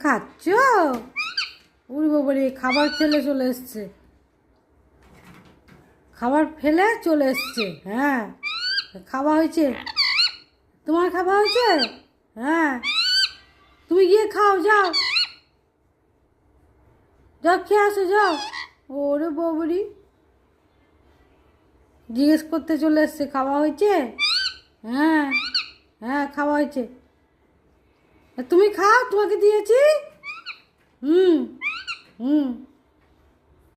খাচ্ছ? উড়ি বাবারে, খাবার ফেলে চলে এসছে, খাবার ফেলে চলে এসছে। হ্যাঁ, খাওয়া হয়েছে? তোমার খাওয়া হয়েছে? হ্যাঁ, তুমি গিয়ে খাও, যাও যাও, খেয়ে আসো, যাও। ওরে বাবরি, জিজ্ঞেস করতে চলে এসছে খাওয়া হয়েছে? হ্যাঁ, হ্যাঁ খাওয়া হয়েছে। তুমি খাও, তোমাকে দিয়েছি। হুম, হুম।